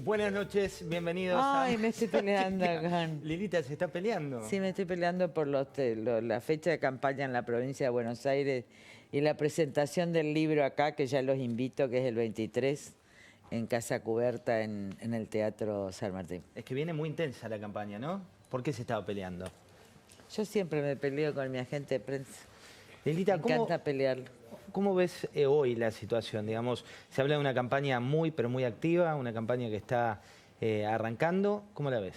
Buenas noches, bienvenidos Ay, me estoy peleando con... Lilita, ¿se está peleando? Sí, me estoy peleando por la fecha de campaña en la provincia de Buenos Aires y la presentación del libro acá, que ya los invito, que es el 23, en Casa Cubierta, en el Teatro San Martín. Es que viene muy intensa la campaña, ¿no? ¿Por qué se estaba peleando? Yo siempre me peleo con mi agente de prensa. Lilita, Me encanta pelearlo. ¿cómo ves hoy la situación? Digamos, se habla de una campaña muy, pero muy activa, una campaña que está arrancando. ¿Cómo la ves?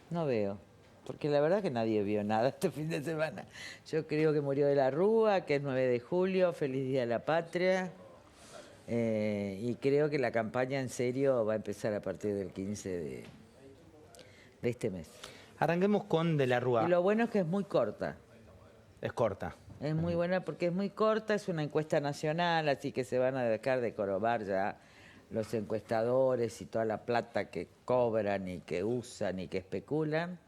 No veo, porque la verdad que nadie vio nada este fin de semana. Yo creo que murió de la Rúa, que es 9 de julio, feliz Día de la Patria. Y creo que la campaña en serio va a empezar a partir del 15 de este mes. Arranquemos con De la Y Rúa. lo bueno es que es muy corta. Es corta. Es muy buena porque es muy corta, es una encuesta nacional, así que se van a dejar de corobar ya los encuestadores y toda la plata que cobran y que usan y que especulan.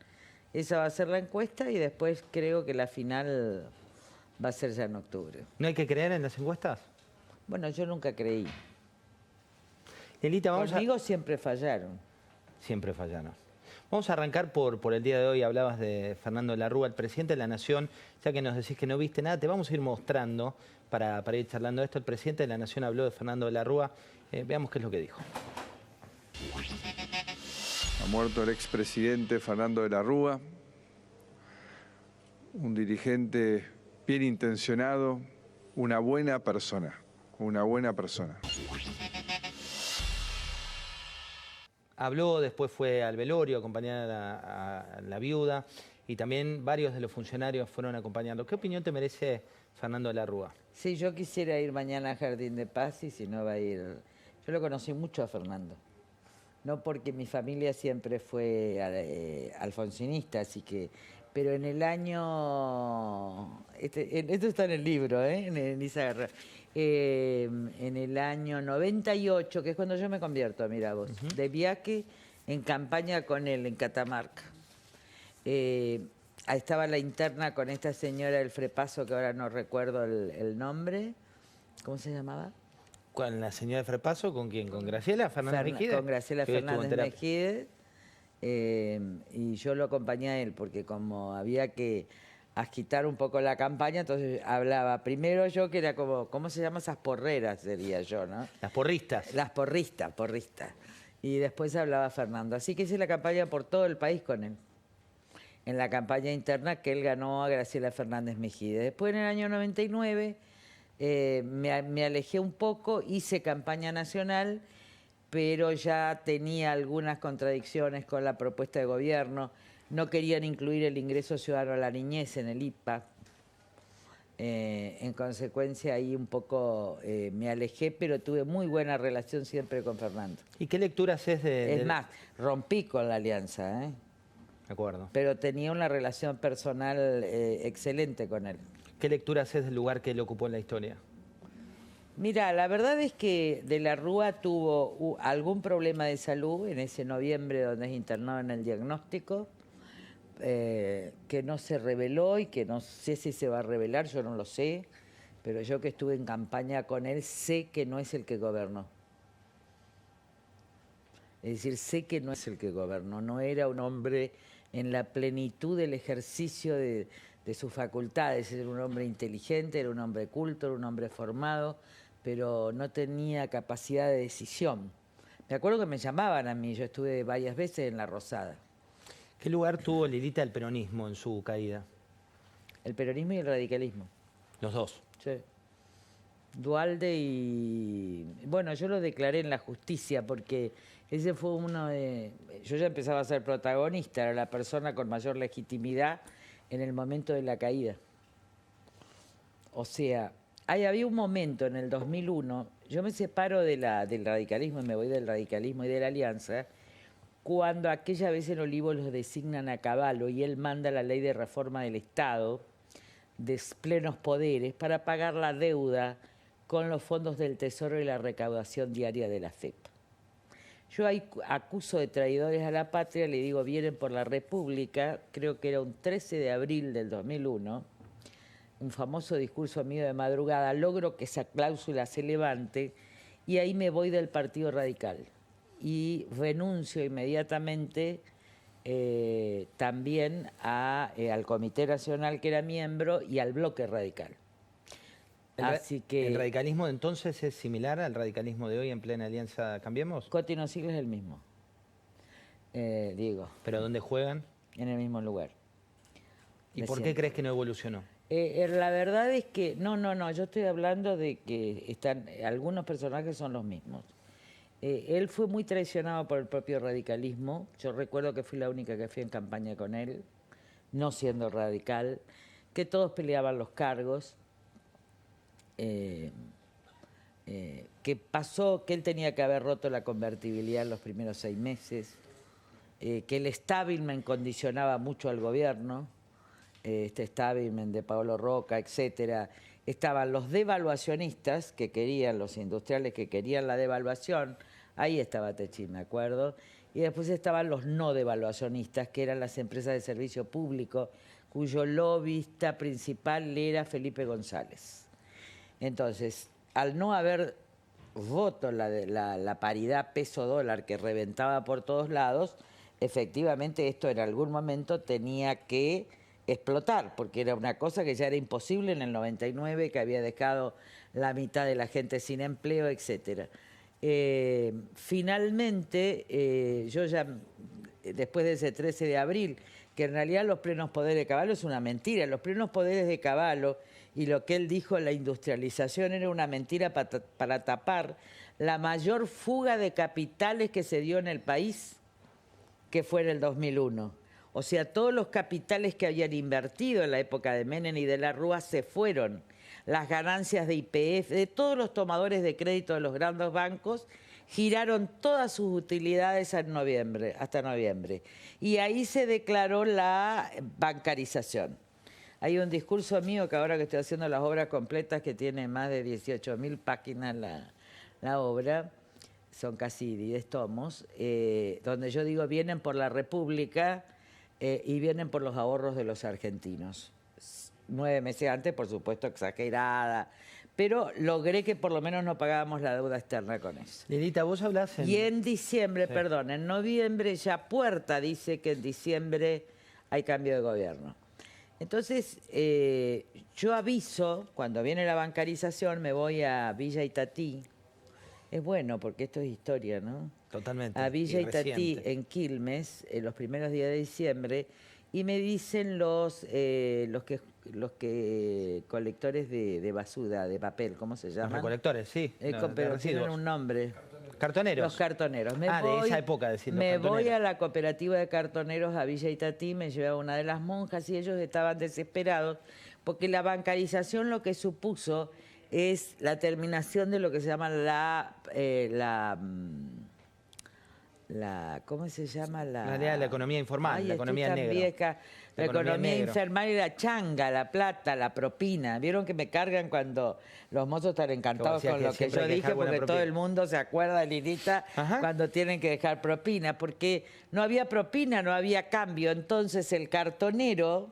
Esa va a ser la encuesta y después creo que la final va a ser ya en octubre. ¿No hay que creer en las encuestas? Bueno, yo nunca creí. Lilita, Conmigo siempre fallaron. Siempre fallaron. Vamos a arrancar por el día de hoy. Hablabas de Fernando de la Rúa, el presidente de la Nación. Ya que nos decís que no viste nada, te vamos a ir mostrando para ir charlando esto. El presidente de la Nación habló de Fernando de la Rúa. Veamos qué es lo que dijo. Ha muerto el expresidente Fernando de la Rúa, un dirigente bien intencionado, una buena persona, Habló, después fue al velorio a acompañar a la viuda y también varios de los funcionarios fueron acompañando. ¿Qué opinión te merece Fernando de la Rúa? Sí, yo quisiera ir mañana a Jardín de Paz y si no va a ir... Yo lo conocí mucho a Fernando. No porque mi familia siempre fue alfonsinista, así que... Pero en el año... esto está en el libro, en Izaguirre. En el año 98, que es cuando yo me convierto, mira vos, de viaje en campaña con él en Catamarca. Ahí estaba la interna con esta señora del Frepaso, que ahora no recuerdo el nombre. ¿Cómo se llamaba? ¿Con la señora de Frepaso? ¿Con quién? ¿Con Graciela Fernández Mejide? Con Graciela Que hoy estuvo en Fernández terapia. Mejide. Y yo lo acompañé a él, porque como había que agitar un poco la campaña, entonces hablaba primero yo, que era como, ¿cómo se llaman esas porreras? Sería yo, ¿no? Las porristas. Las porristas. Y después hablaba Fernando. Así que hice la campaña por todo el país con él. En la campaña interna que él ganó a Graciela Fernández Mejide. Después, en el año 99, me alejé un poco, hice campaña nacional, pero ya tenía algunas contradicciones con la propuesta de gobierno. No querían incluir el ingreso ciudadano a la niñez en el IPA. En consecuencia, ahí un poco me alejé, pero tuve muy buena relación siempre con Fernando. ¿Y qué lectura haces de...? Es más, rompí con la alianza, De acuerdo. pero tenía una relación personal excelente con él. ¿Qué lectura haces del lugar que él ocupó en la historia? Mira, la verdad es que De la Rúa tuvo algún problema de salud en ese noviembre donde es internado en el diagnóstico, que no se reveló y que no sé si se va a revelar, yo no lo sé, pero yo que estuve en campaña con él sé que no es el que gobernó. Es decir, sé que no es el que gobernó, no era un hombre en la plenitud del ejercicio de sus facultades, era un hombre inteligente, era un hombre culto, era un hombre formado, pero no tenía capacidad de decisión. Me acuerdo que me llamaban a mí, yo estuve varias veces en La Rosada. ¿Qué lugar tuvo Lilita el peronismo en su caída? El peronismo y el radicalismo. Los dos. Sí. Duhalde y... Bueno, yo lo declaré en la justicia porque ese fue uno de... Yo ya empezaba a ser protagonista, era la persona con mayor legitimidad en el momento de la caída. O sea, había un momento en el 2001, yo me separo del radicalismo y me voy del radicalismo y de la alianza, cuando aquella vez en Olivos los designan a caballo y él manda la ley de reforma del Estado de plenos poderes para pagar la deuda con los fondos del Tesoro y la recaudación diaria de la FEP. Yo ahí acuso de traidores a la patria, le digo, vienen por la República, creo que era un 13 de abril del 2001, un famoso discurso mío de madrugada, logro que esa cláusula se levante y ahí me voy del Partido Radical. y renuncio inmediatamente también al Comité Nacional que era miembro y al Bloque Radical. Así que ¿El radicalismo de entonces es similar al radicalismo de hoy en plena alianza Cambiemos? Coti no Sigla es el mismo, digo, ¿Pero dónde juegan? en el mismo lugar. ¿Y De por qué siempre. crees que no evolucionó? La verdad es que, no, yo estoy hablando de que algunos personajes son los mismos. Él fue muy traicionado por el propio radicalismo. Yo recuerdo que fui la única que fui en campaña con él, no siendo radical, que todos peleaban los cargos, que pasó, que él tenía que haber roto la convertibilidad en los primeros 6 meses, que el establishment condicionaba mucho al gobierno, este establishment de Paolo Roca, etcétera. Estaban los devaluacionistas que querían, los industriales que querían la devaluación, ahí estaba Techín, me acuerdo, y después estaban los no devaluacionistas, que eran las empresas de servicio público, cuyo lobbyista principal era Felipe González. Entonces, al no haber roto la paridad peso-dólar que reventaba por todos lados, efectivamente esto en algún momento tenía que explotar, porque era una cosa que ya era imposible en el 99, que había dejado la mitad de la gente sin empleo, etcétera. Finalmente, yo ya, después de ese 13 de abril, que en realidad los plenos poderes de Caballo es una mentira, los plenos poderes de Caballo y lo que él dijo, la industrialización, era una mentira para tapar la mayor fuga de capitales que se dio en el país, que fue en el 2001. O sea, todos los capitales que habían invertido en la época de Menem y de la Rúa se fueron. Las ganancias de YPF, de todos los tomadores de crédito de los grandes bancos, giraron todas sus utilidades hasta noviembre. Y ahí se declaró la bancarización. Hay un discurso mío que ahora que estoy haciendo las obras completas, que tiene más de 18.000 páginas la obra, son casi 10 tomos, donde yo digo, vienen por la República y vienen por los ahorros de los argentinos. 9 meses antes, por supuesto, exagerada, pero logré que por lo menos no pagábamos la deuda externa con eso. Lilita, vos hablás en... Y en diciembre, Sí. perdón, en noviembre ya Puerta dice que en diciembre hay cambio de gobierno. Entonces, yo aviso, cuando viene la bancarización, me voy a Villa Itatí. Es bueno, porque esto es historia, ¿no? Totalmente. A Villa y Itatí, reciente. en Quilmes, en los primeros días de diciembre, y me dicen los colectores de basura, de papel, ¿cómo se Los llaman? recolectores, sí. de Pero residuos. tienen un nombre. Cartoneros. Los cartoneros. De esa época, decir, los Me cartoneros. voy a la cooperativa de cartoneros a Villa Itatí, me lleva una de las monjas y ellos estaban desesperados porque la bancarización lo que supuso es la terminación de lo que se llama ¿cómo se llama? La economía informal, Ay, la economía estoy tan negra. vieja. La economía informal y la changa, la plata, la propina. ¿Vieron que me cargan cuando los mozos están encantados decías con que lo que siempre yo hay que dije? dejar buena Porque todo propina. el mundo se acuerda, Lilita, Ajá. cuando tienen que dejar propina, porque no había propina, no había cambio. Entonces el cartonero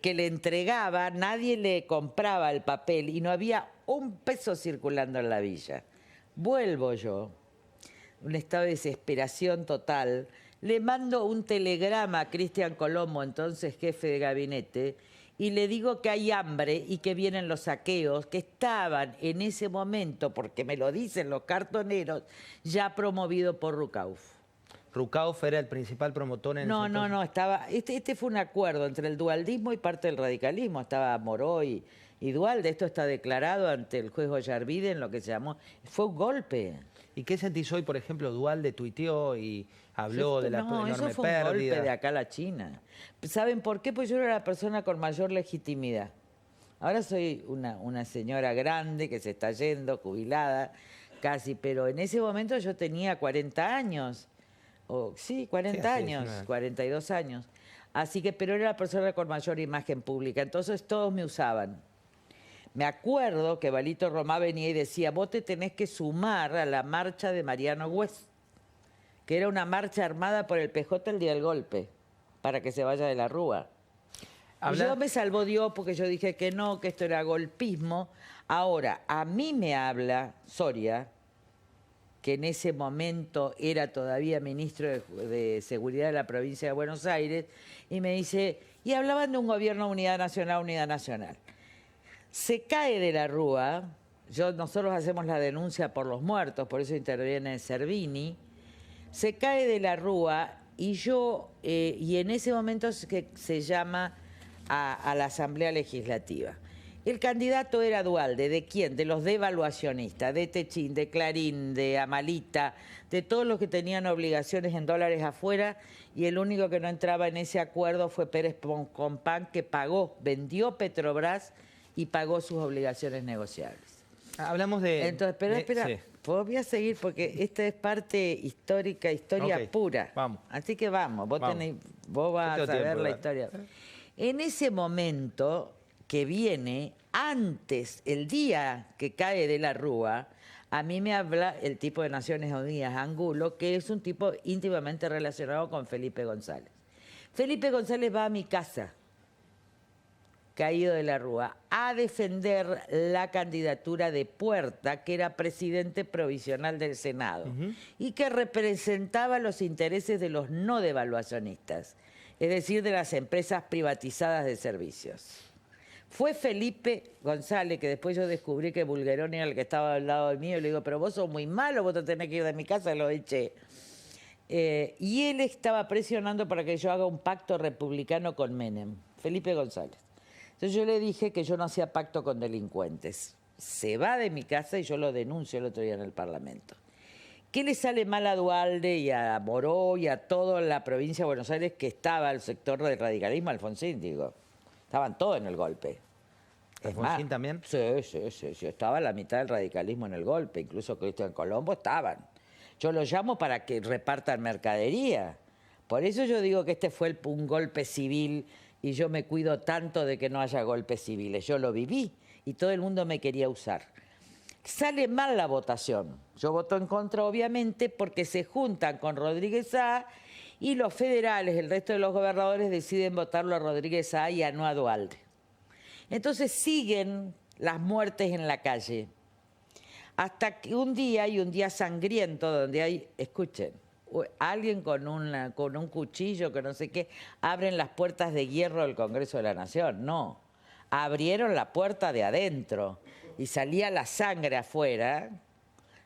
que le entregaba, nadie le compraba el papel y no había un peso circulando en la villa. Vuelvo yo, un estado de desesperación total, le mando un telegrama a Cristian Colombo, entonces jefe de gabinete, y le digo que hay hambre y que vienen los saqueos, que estaban en ese momento, porque me lo dicen los cartoneros, ya promovido por Rucauf. Rucauf era el principal promotor en ese entonces. No, estaba. Este fue un acuerdo entre el dualdismo y parte del radicalismo. Estaba Moró y Duhalde. Esto está declarado ante el juez Ollarvide en lo que se llamó. Fue un golpe. ¿Y qué sentís hoy, por ejemplo, Duhalde tuiteó y habló de la enorme eso fue un pérdida? golpe de acá a la China. ¿Saben por qué? Pues yo era la persona con mayor legitimidad. Ahora soy una señora grande que se está yendo, jubilada, casi, pero en ese momento yo tenía 40 años. Sí, 40 Sí, así años, es, 42 años. Así que, pero era la persona con mayor imagen pública. Entonces todos me usaban. Me acuerdo que Balito Romá venía y decía, vos te tenés que sumar a la marcha de Mariano Güez, que era una marcha armada por el PJ el día del golpe, para que se vaya de la Rúa. Y yo me salvó Dios porque yo dije que no, que esto era golpismo. Ahora, a mí me habla Soria que en ese momento era todavía ministro de Seguridad de la provincia de Buenos Aires, y me dice, y hablaban de un gobierno unidad nacional, unidad nacional. Se cae de la Rúa, nosotros hacemos la denuncia por los muertos, por eso interviene Servini, se cae de la Rúa y y en ese momento es que se llama a la Asamblea Legislativa. El candidato era Duhalde. ¿De quién? De los devaluacionistas, de Techín, de Clarín, de Amalita, de todos los que tenían obligaciones en dólares afuera, y el único que no entraba en ese acuerdo fue Pérez Compán, que vendió Petrobras y pagó sus obligaciones negociables. Hablamos de... Entonces, pero espera, sí. voy a seguir porque esta es parte histórica, historia Ok, pura. vamos. Así que vamos, vos Yo vas a tengo saber tiempo, la dale. historia. En ese momento que viene, antes, el día que cae de la Rúa, a mí me habla el tipo de Naciones Unidas, Angulo, que es un tipo íntimamente relacionado con Felipe González. Felipe González va a mi casa, caído de la Rúa, a defender la candidatura de Puerta, que era presidente provisional del Senado, y que representaba los intereses de los no devaluacionistas, es decir, de las empresas privatizadas de servicios. Fue Felipe González, que después yo descubrí que Bulgeroni era el que estaba al lado mío, y le digo, pero vos sos muy malo, vos te tenés que ir de mi casa, y lo eché. Y él estaba presionando para que yo haga un pacto republicano con Menem, Felipe González. Entonces yo le dije que yo no hacía pacto con delincuentes. Se va de mi casa y yo lo denuncio el otro día en el Parlamento. ¿Qué le sale mal a Duhalde y a Moró y a toda la provincia de Buenos Aires, que estaba el sector del radicalismo, Alfonsín, digo? Estaban todos en el golpe. ¿Alfonsín también? Sí. Estaba la mitad del radicalismo en el golpe, incluso Cristian Colombo estaban. Yo los llamo para que repartan mercadería. Por eso yo digo que este fue un golpe civil y yo me cuido tanto de que no haya golpes civiles. Yo lo viví y todo el mundo me quería usar. Sale mal la votación. Yo voto en contra, obviamente, porque se juntan con Rodríguez Saa y los federales, el resto de los gobernadores, deciden votarlo a Rodríguez Saa y no a Duhalde. Entonces siguen las muertes en la calle. Hasta que un día sangriento, donde hay, escuchen, alguien con un cuchillo, que no sé qué, abren las puertas de hierro del Congreso de la Nación. No, abrieron la puerta de adentro y salía la sangre afuera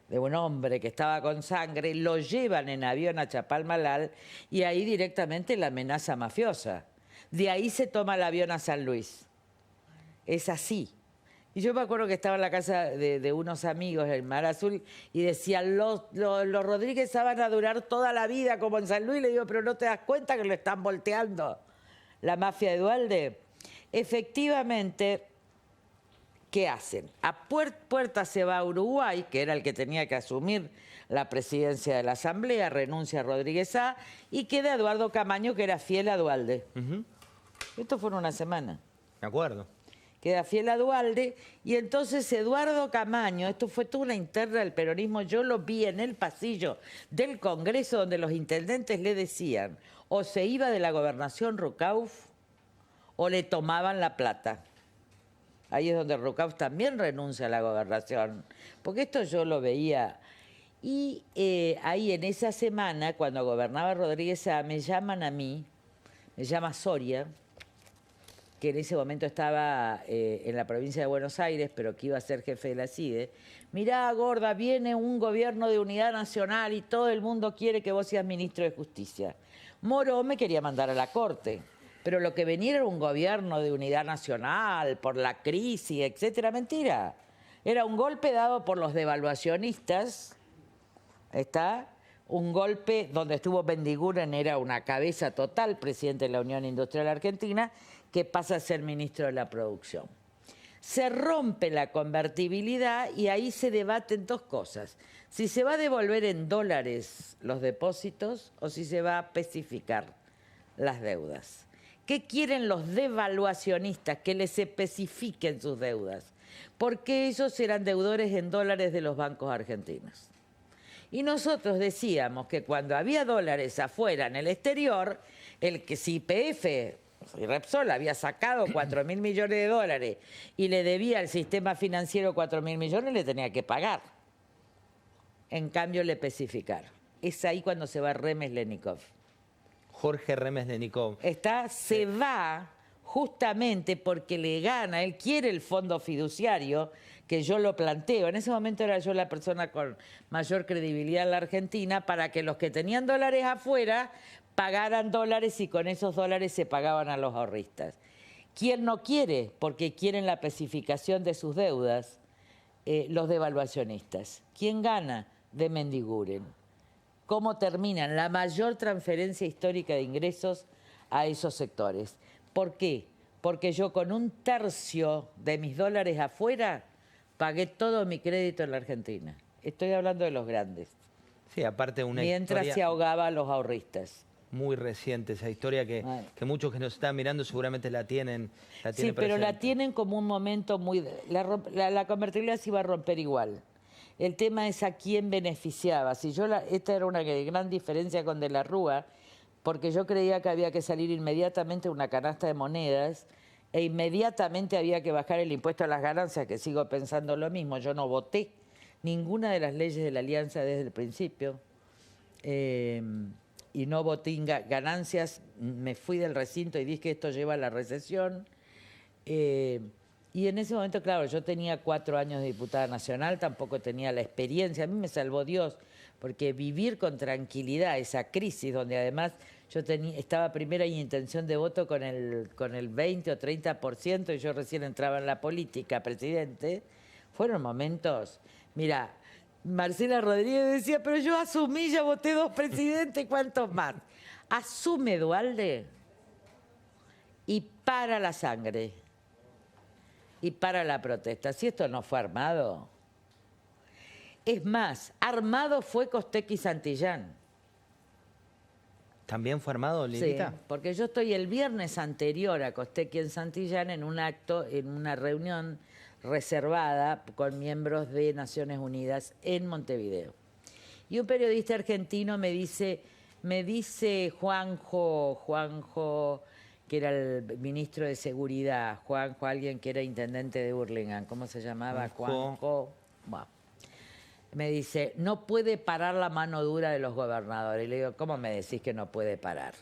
de un hombre que estaba con sangre, lo llevan en avión a Chapalmalal y ahí directamente la amenaza mafiosa. De ahí se toma el avión a San Luis. Es así. Y yo me acuerdo que estaba en la casa de unos amigos en Mar Azul y decían, los Rodríguez van a durar toda la vida como en San Luis. Le digo, pero ¿no te das cuenta que lo están volteando la mafia de Duhalde? Efectivamente, ¿qué hacen? A Puerta se va a Uruguay, que era el que tenía que asumir la presidencia de la Asamblea, renuncia a Rodríguez Saa, y queda Eduardo Camaño, que era fiel a Duhalde. Esto fue en una semana. De acuerdo. Queda fiel a Duhalde, y entonces Eduardo Camaño, esto fue toda una interna del peronismo, yo lo vi en el pasillo del Congreso donde los intendentes le decían, o se iba de la gobernación Rucauf, o le tomaban la plata. Ahí es donde Rucauf también renuncia a la gobernación, porque esto yo lo veía. Y ahí en esa semana, cuando gobernaba Rodríguez Saa, me llaman a mí, me llama Soria, que en ese momento estaba en la provincia de Buenos Aires, pero que iba a ser jefe de la CIDE. Mirá, gorda, viene un gobierno de unidad nacional y todo el mundo quiere que vos seas ministro de Justicia. Moró me quería mandar a la corte, pero lo que venía era un gobierno de unidad nacional, por la crisis, etcétera. Mentira. Era un golpe dado por los devaluacionistas, ¿está? Un golpe donde estuvo Bendiguren, era una cabeza total, presidente de la Unión Industrial Argentina, que pasa a ser ministro de la Producción. Se rompe la convertibilidad y ahí se debaten dos cosas. Si se va a devolver en dólares los depósitos o si se va a especificar las deudas. ¿Qué quieren los devaluacionistas? Que les especifiquen sus deudas. Porque ellos eran deudores en dólares de los bancos argentinos. Y nosotros decíamos que cuando había dólares afuera en el exterior, el que si YPF... Y Repsol había sacado 4.000 millones de dólares y le debía al sistema financiero 4.000 millones, le tenía que pagar. En cambio, le especificaron. Es ahí cuando se va Remes Lenikov. Jorge Remes Lenikov. Se va justamente porque le gana, él quiere el fondo fiduciario, que yo lo planteo. En ese momento era yo la persona con mayor credibilidad en la Argentina, para que los que tenían dólares afuera pagaran dólares y con esos dólares se pagaban a los ahorristas. ¿Quién no quiere? Porque quieren la especificación de sus deudas, los devaluacionistas. ¿Quién gana? De Mendiguren. ¿Cómo terminan? La mayor transferencia histórica de ingresos a esos sectores. ¿Por qué? Porque yo con 1/3 de mis dólares afuera pagué todo mi crédito en la Argentina. Estoy hablando de los grandes. Sí, aparte una Mientras historia se ahogaba a los ahorristas. muy reciente, esa historia que muchos que nos están mirando seguramente la tienen Sí, pero la presente. tienen como un momento muy... La convertibilidad se iba a romper igual. El tema es a quién beneficiaba. Si esta era una gran diferencia con De la Rúa, porque yo creía que había que salir inmediatamente una canasta de monedas e inmediatamente había que bajar el impuesto a las ganancias, que sigo pensando lo mismo. Yo no voté ninguna de las leyes de la Alianza desde el principio. Y no voté ganancias, me fui del recinto y dije que esto lleva a la recesión. Y en ese momento, claro, yo tenía 4 años de diputada nacional, tampoco tenía la experiencia. A mí me salvó Dios, porque vivir con tranquilidad esa crisis, donde además yo estaba primera en intención de voto con el 20 o 30%, y yo recién entraba en la política, presidente, fueron momentos... Mira, Marcela Rodríguez decía, pero yo asumí, ya voté 2 presidentes, ¿cuántos más? Asume Duhalde y para la sangre y para la protesta. Si esto no fue armado... Es más, armado fue Costecchi y Santillán. ¿También fue armado, Lilita? Sí, porque yo estoy el viernes anterior a Costecchi en Santillán en un acto, en una reunión reservada con miembros de Naciones Unidas en Montevideo. Y un periodista argentino me dice Juanjo, que era el ministro de Seguridad, Juanjo, alguien que era intendente de Hurlingham, ¿cómo se llamaba? Juanjo. Bueno. Me dice, no puede parar la mano dura de los gobernadores. Y le digo, ¿cómo me decís que no puede parar?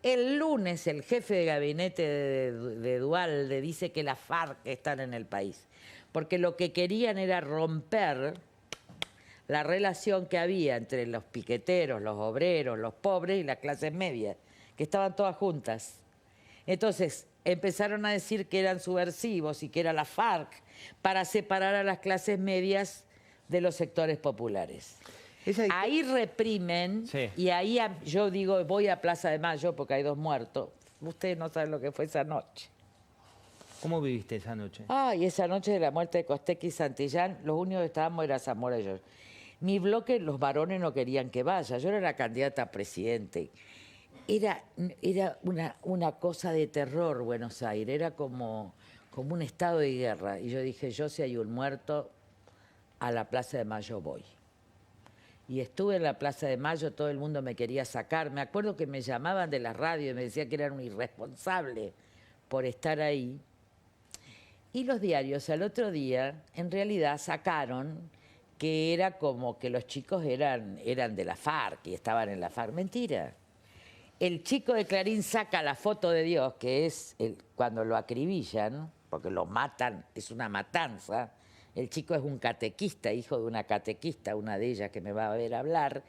El lunes el jefe de gabinete de Duhalde dice que las FARC están en el país, porque lo que querían era romper la relación que había entre los piqueteros, los obreros, los pobres y las clases medias, que estaban todas juntas. Entonces empezaron a decir que eran subversivos y que era la FARC para separar a las clases medias de los sectores populares. Ahí reprimen, sí. Y ahí yo digo, voy a Plaza de Mayo porque hay 2 muertos. Ustedes no saben lo que fue esa noche. ¿Cómo viviste esa noche? Ay, esa noche de la muerte de Costecchi y Santillán, los únicos que estábamos era Zamora y yo. Mi bloque, los varones no querían que vaya. Yo era la candidata a presidente. Era una cosa de terror Buenos Aires, era como un estado de guerra. Y yo dije, yo si hay un muerto, a la Plaza de Mayo voy. Y estuve en la Plaza de Mayo, todo el mundo me quería sacar. Me acuerdo que me llamaban de la radio y me decían que era un irresponsable por estar ahí. Y los diarios al otro día, en realidad, sacaron que era como que los chicos eran de la FARC y estaban en la FARC. Mentira. El chico de Clarín saca la foto de Dios, que es cuando lo acribillan, porque lo matan, es una matanza. El chico es un catequista, hijo de una catequista, una de ellas que me va a ver hablar,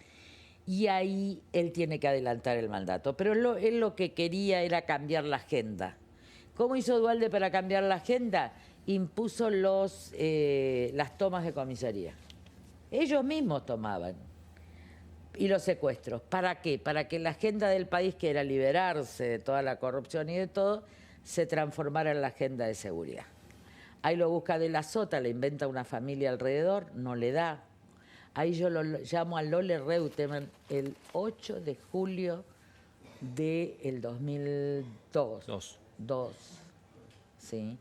y ahí él tiene que adelantar el mandato. Pero él lo que quería era cambiar la agenda. ¿Cómo hizo Duhalde para cambiar la agenda? Impuso las tomas de comisaría. Ellos mismos tomaban. Y los secuestros. ¿Para qué? Para que la agenda del país, que era liberarse de toda la corrupción y de todo, se transformara en la agenda de seguridad. Ahí lo busca De la Sota, le inventa una familia alrededor, no le da. Ahí yo lo llamo a Lole Reutemann el 8 de julio del 2002. ¿Sí?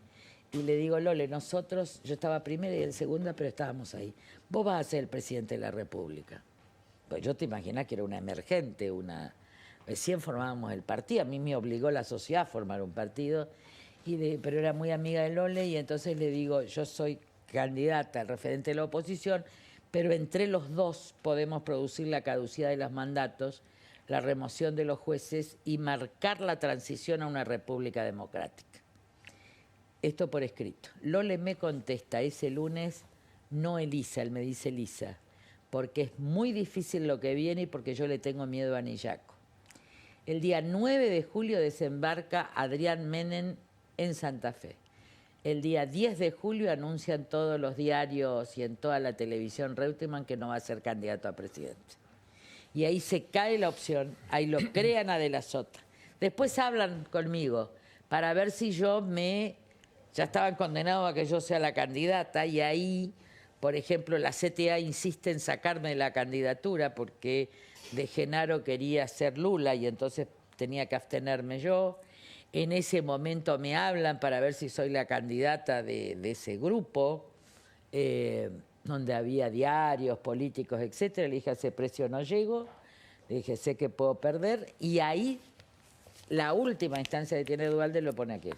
Y le digo, Lole, nosotros, yo estaba primera y en segunda, pero estábamos ahí. Vos vas a ser el presidente de la República. Pues yo te imaginás que era una emergente, recién formábamos el partido. A mí me obligó la sociedad a formar un partido. Pero era muy amiga de Lole y entonces le digo, yo soy candidata al referente de la oposición, pero entre los dos podemos producir la caducidad de los mandatos, la remoción de los jueces y marcar la transición a una república democrática. Esto por escrito. Lole me contesta ese lunes, no Elisa, él me dice Elisa, porque es muy difícil lo que viene y porque yo le tengo miedo a Nillaco. El día 9 de julio desembarca Adrián Menem en Santa Fe. El día 10 de julio anuncian todos los diarios y en toda la televisión Reutemann que no va a ser candidato a presidente. Y ahí se cae la opción, ahí lo crean a De la Sota. Después hablan conmigo para ver si ya estaban condenados a que yo sea la candidata y ahí, por ejemplo, la CTA insiste en sacarme de la candidatura porque De Genaro quería ser Lula y entonces tenía que abstenerme yo. En ese momento me hablan para ver si soy la candidata de ese grupo, donde había diarios, políticos, etcétera. Le dije, a ese precio no llego. Le dije, sé que puedo perder. Y ahí, la última instancia que tiene Duhalde lo pone aquí.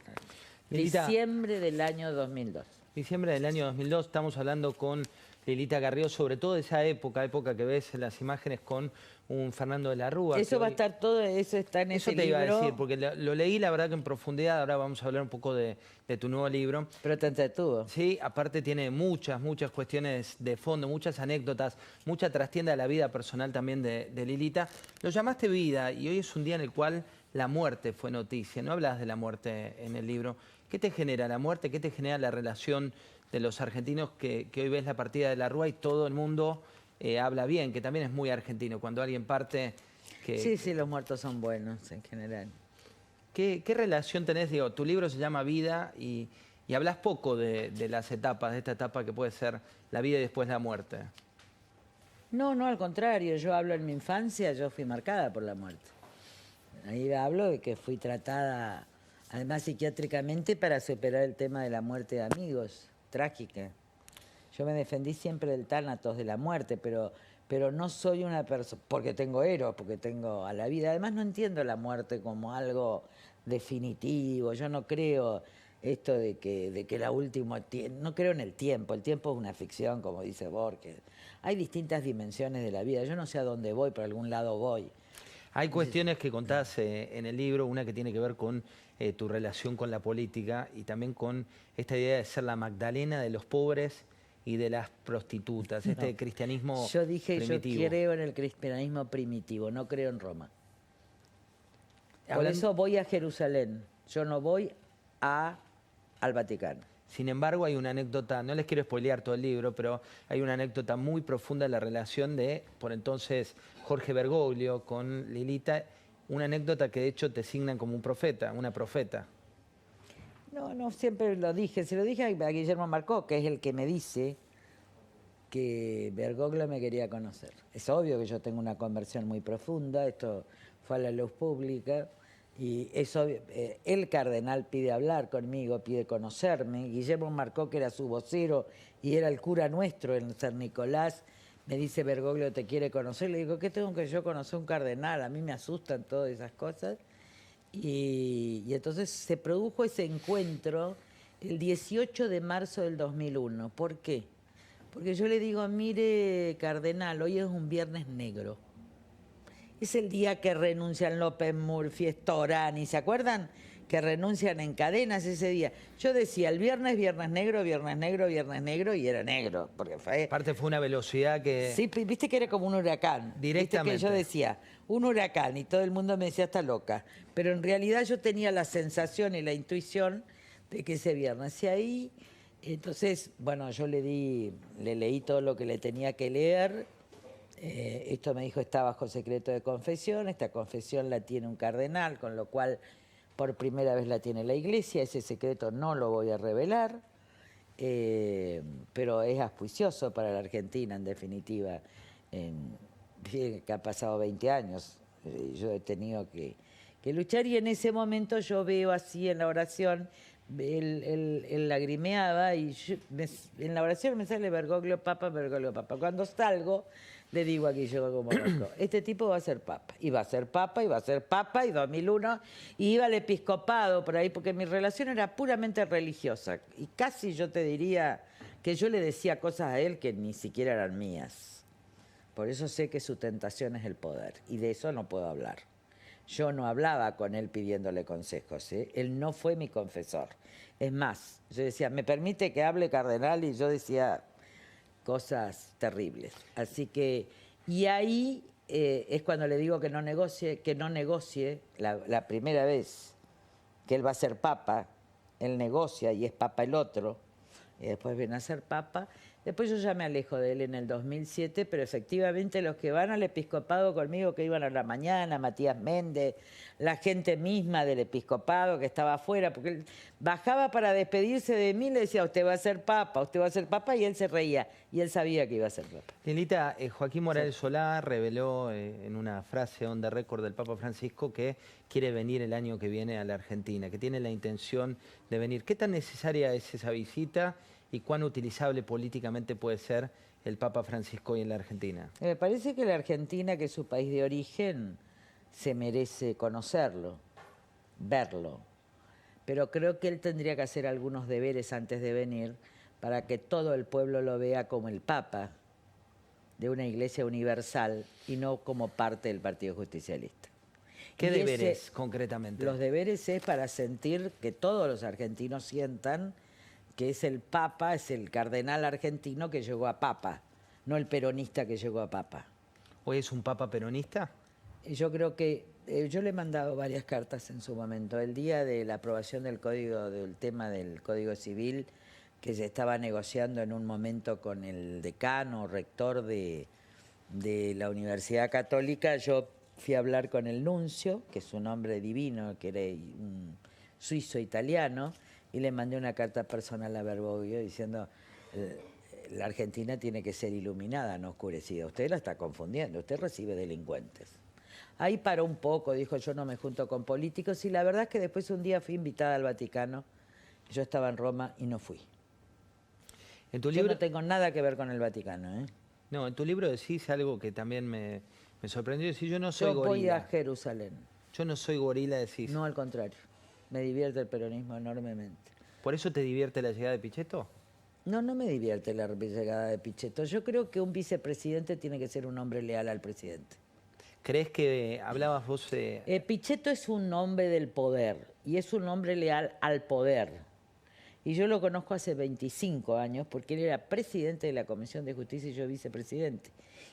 Lilita, diciembre del año 2002. Diciembre del año 2002, estamos hablando con Lilita Carrió, sobre todo de esa época que ves en las imágenes con un Fernando de la Rúa. Eso va a estar todo, eso está en ese libro. Eso te iba a decir, porque lo leí la verdad que en profundidad, ahora vamos a hablar un poco de tu nuevo libro. Pero te entretuvo. Sí, aparte tiene muchas cuestiones de fondo, muchas anécdotas, mucha trastienda de la vida personal también de Lilita. Lo llamaste vida y hoy es un día en el cual la muerte fue noticia. No hablas de la muerte en el libro. ¿Qué te genera la muerte? ¿Qué te genera la relación de los argentinos que hoy ves la partida de la Rúa y todo el mundo habla bien, que también es muy argentino, cuando alguien parte... Sí, los muertos son buenos en general. ¿Qué relación tenés? Digo, tu libro se llama Vida y hablas poco de las etapas, de esta etapa que puede ser la vida y después la muerte. No, al contrario, yo hablo en mi infancia, yo fui marcada por la muerte. Ahí hablo de que fui tratada, además psiquiátricamente, para superar el tema de la muerte de amigos, trágica. Yo me defendí siempre del tánatos de la muerte, pero no soy una persona, porque tengo eros, porque tengo a la vida. Además no entiendo la muerte como algo definitivo. Yo no creo esto de que la última, no creo en el tiempo es una ficción, como dice Borges. Hay distintas dimensiones de la vida. Yo no sé a dónde voy, por algún lado voy. Hay cuestiones que contás en el libro, una que tiene que ver con tu relación con la política y también con esta idea de ser la Magdalena de los pobres y de las prostitutas, este cristianismo Yo dije, primitivo. yo creo en el cristianismo primitivo, no creo en Roma. Por eso voy a Jerusalén, yo no voy al Vaticano. Sin embargo, hay una anécdota, no les quiero spoilear todo el libro, pero hay una anécdota muy profunda de la relación de, por entonces, Jorge Bergoglio con Lilita, una anécdota que de hecho te signan como un profeta, una profeta. No, siempre lo dije, se lo dije a Guillermo Marcó, que es el que me dice que Bergoglio me quería conocer. Es obvio que yo tengo una conversión muy profunda, esto fue a la luz pública, y es obvio, el cardenal pide hablar conmigo, pide conocerme. Guillermo Marcó, que era su vocero y era el cura nuestro en San Nicolás, me dice, Bergoglio te quiere conocer. Le digo, ¿qué tengo que yo conocer un cardenal? A mí me asustan todas esas cosas. Y entonces se produjo ese encuentro el 18 de marzo del 2001. ¿Por qué? Porque yo le digo, mire, cardenal, hoy es un viernes negro. Es el día que renuncian López Murphy, Storani, ¿se acuerdan? Que renuncian en cadenas ese día. Yo decía, el viernes, viernes negro, viernes negro, viernes negro, y era negro. Porque Aparte fue una velocidad que... Sí, viste que era como un huracán. Directamente. Viste que yo decía, un huracán, y todo el mundo me decía, está loca. Pero en realidad yo tenía la sensación y la intuición de que ese viernes. Y ahí, entonces, bueno, yo le leí todo lo que le tenía que leer. Esto me dijo, está bajo secreto de confesión. Esta confesión la tiene un cardenal, con lo cual por primera vez la tiene la Iglesia. Ese secreto no lo voy a revelar. Pero es auspicioso para la Argentina, en definitiva. Fíjense que ha pasado 20 años, yo he tenido que luchar, y en ese momento yo veo así en la oración, él lagrimeaba, y en la oración me sale Bergoglio Papa, Bergoglio Papa. Cuando salgo, le digo a Guillermo Marcó, este tipo va a ser Papa, y va a ser Papa, y va a ser Papa, y 2001, y iba al episcopado por ahí, porque mi relación era puramente religiosa, y casi yo te diría que yo le decía cosas a él que ni siquiera eran mías. Por eso sé que su tentación es el poder, y de eso no puedo hablar. Yo no hablaba con él pidiéndole consejos, ¿eh? Él no fue mi confesor. Es más, yo decía, ¿me permite que hable, cardenal? Y yo decía cosas terribles. Así que, y ahí es cuando le digo que no negocie la primera vez que él va a ser papa, él negocia y es papa el otro, y después viene a ser papa. Después yo ya me alejo de él en el 2007, pero efectivamente los que van al episcopado conmigo, que iban a la mañana, Matías Méndez, la gente misma del episcopado que estaba afuera, porque él bajaba para despedirse de mí, le decía, usted va a ser papa, y él se reía, y él sabía que iba a ser papa. Lilita, Joaquín Morales Solá reveló en una frase on the record del Papa Francisco que quiere venir el año que viene a la Argentina, que tiene la intención de venir. ¿Qué tan necesaria es esa visita y cuán utilizable políticamente puede ser el Papa Francisco hoy en la Argentina? Me parece que la Argentina, que es su país de origen, se merece conocerlo, verlo. Pero creo que él tendría que hacer algunos deberes antes de venir para que todo el pueblo lo vea como el Papa de una iglesia universal y no como parte del Partido Justicialista. ¿Qué deberes concretamente? Los deberes es para sentir que todos los argentinos sientan que es el Papa, es el cardenal argentino que llegó a Papa, no el peronista que llegó a Papa. ¿Hoy es un Papa peronista? Yo creo que yo le he mandado varias cartas en su momento. El día de la aprobación del tema del Código Civil, que se estaba negociando en un momento con el decano, rector de la Universidad Católica, yo fui a hablar con el nuncio, que es un hombre divino, que era un suizo-italiano, y le mandé una carta personal a Bergoglio diciendo, la Argentina tiene que ser iluminada, no oscurecida. Usted la está confundiendo, usted recibe delincuentes. Ahí paró un poco, dijo, yo no me junto con políticos, y la verdad es que después un día fui invitada al Vaticano, yo estaba en Roma y no fui. En tu Yo libro... no tengo nada que ver con el Vaticano, ¿eh? No, en tu libro decís algo que también me sorprendió, decís, yo no soy Yo voy gorila. a Jerusalén. Yo no soy gorila, decís. No, al contrario. Me divierte el peronismo enormemente. ¿Por eso te divierte la llegada de Pichetto? No, no me divierte la llegada de Pichetto. Yo creo que un vicepresidente tiene que ser un hombre leal al presidente. ¿Crees que hablabas vos de... Pichetto es un hombre del poder y es un hombre leal al poder. Y yo lo conozco hace 25 años porque él era presidente de la Comisión de Justicia y yo vicepresidente.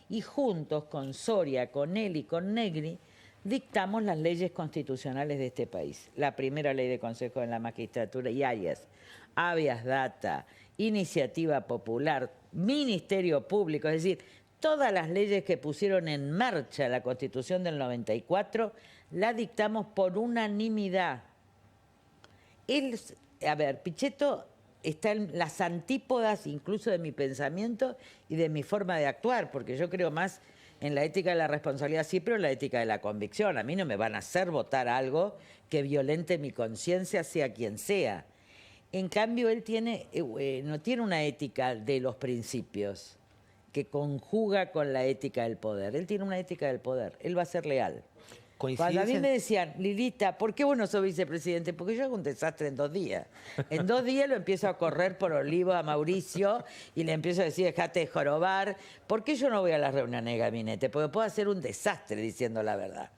Y juntos con Soria, con él y con Negri, dictamos las leyes constitucionales de este país. La primera ley de Consejo de la Magistratura y habeas data, iniciativa popular, ministerio público, es decir, todas las leyes que pusieron en marcha la Constitución del 94, la dictamos por unanimidad. Pichetto está en las antípodas incluso de mi pensamiento y de mi forma de actuar, porque yo creo más en la ética de la responsabilidad, sí, pero en la ética de la convicción. A mí no me van a hacer votar algo que violente mi conciencia, sea quien sea. En cambio, él no tiene una ética de los principios que conjuga con la ética del poder. Él tiene una ética del poder. Él va a ser leal. Cuando a mí me decían, Lilita, ¿por qué vos no sos vicepresidente? Porque yo hago un desastre en 2 días. En 2 días lo empiezo a correr por Olivo a Mauricio y le empiezo a decir, dejate de jorobar. ¿Por qué yo no voy a las reuniones de gabinete? Porque puedo hacer un desastre diciendo la verdad.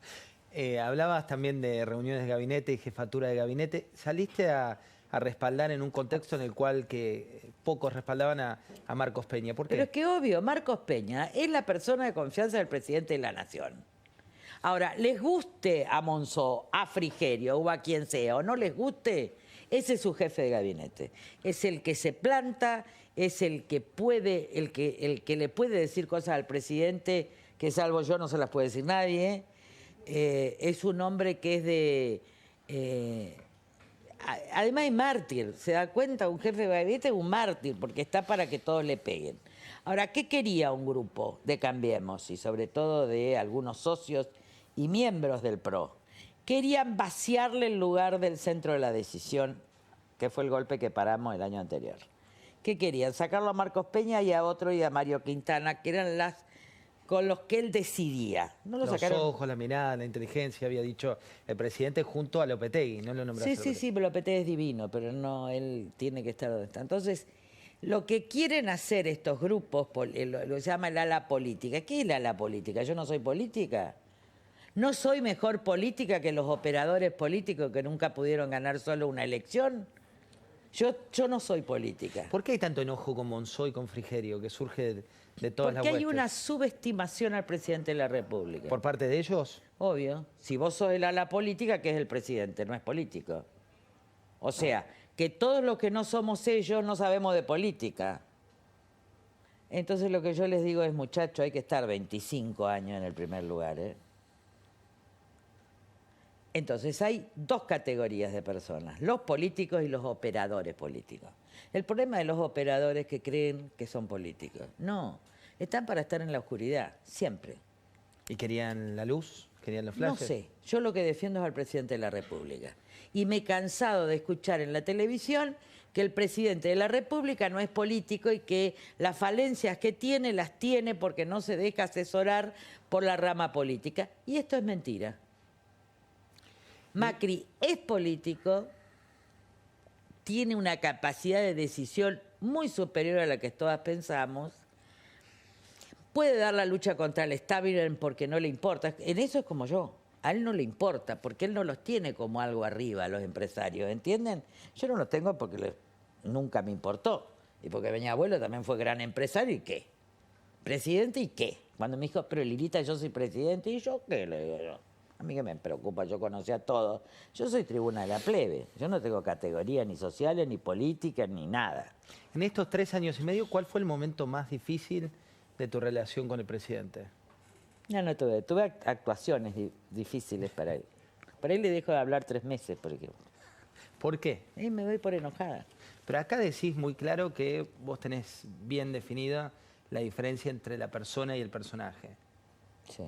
Hablabas también de reuniones de gabinete y jefatura de gabinete. Saliste a respaldar en un contexto en el cual que pocos respaldaban a Marcos Peña. ¿Por qué? Pero es que obvio, Marcos Peña es la persona de confianza del presidente de la Nación. Ahora, les guste a Monzó, a Frigerio o a quien sea, o no les guste, ese es su jefe de gabinete. Es el que se planta, es el que puede, el que le puede decir cosas al presidente que salvo yo no se las puede decir nadie. Es un hombre que es de... además es mártir, se da cuenta, un jefe de gabinete es un mártir, porque está para que todos le peguen. Ahora, ¿qué quería un grupo de Cambiemos y sobre todo de algunos socios y miembros del PRO? Querían vaciarle el lugar del centro de la decisión, que fue el golpe que paramos el año anterior. ¿Qué querían? Sacarlo a Marcos Peña y a otro y a Mario Quintana, que eran las con los que él decidía. No lo Los sacaron. ojos, la mirada, la inteligencia, había dicho el presidente junto a Lopetegui, no lo nombraste. Sí, Lopetegui es divino, pero no, él tiene que estar donde está. Entonces, Lo que quieren hacer estos grupos, lo llama el ala política. ¿Qué es el ala política? ¿Yo no soy política? ¿No soy mejor política que los operadores políticos que nunca pudieron ganar solo una elección? Yo no soy política. ¿Por qué hay tanto enojo con Monzó y con Frigerio, que surge de todas las Porque hay huestes? una subestimación al presidente de la República. ¿Por parte de ellos? Obvio. Si vos sos el ala política, ¿qué es el presidente? No es político. O sea, que todos los que no somos ellos no sabemos de política. Entonces lo que yo les digo es, muchachos, hay que estar 25 años en el primer lugar, ¿eh? Entonces hay dos categorías de personas, los políticos y los operadores políticos. El problema de los operadores que creen que son políticos. No, están para estar en la oscuridad, siempre. ¿Y querían la luz? ¿Querían los No flashes? sé, yo lo que defiendo es al presidente de la República. Y me he cansado de escuchar en la televisión que el presidente de la República no es político y que las falencias que tiene las tiene porque no se deja asesorar por la rama política. Y esto es mentira. Macri es político, tiene una capacidad de decisión muy superior a la que todas pensamos, puede dar la lucha contra el establishment porque no le importa, en eso es como yo, a él no le importa, porque él no los tiene como algo arriba, los empresarios, ¿entienden? Yo no los tengo porque nunca me importó, y porque mi abuelo también fue gran empresario, ¿y qué? ¿Presidente y qué? Cuando me dijo, pero Lilita, yo soy presidente, ¿y yo qué? Le digo yo. A mí que me preocupa, yo conocía a todos. Yo soy tribuna de la plebe. Yo no tengo categorías ni sociales, ni políticas, ni nada. En estos 3 años y medio, ¿cuál fue el momento más difícil de tu relación con el presidente? No tuve. Tuve actuaciones difíciles para él. Para él le dejo de hablar 3 meses porque ¿Por qué? me voy por enojada. Pero acá decís muy claro que vos tenés bien definida la diferencia entre la persona y el personaje. Sí.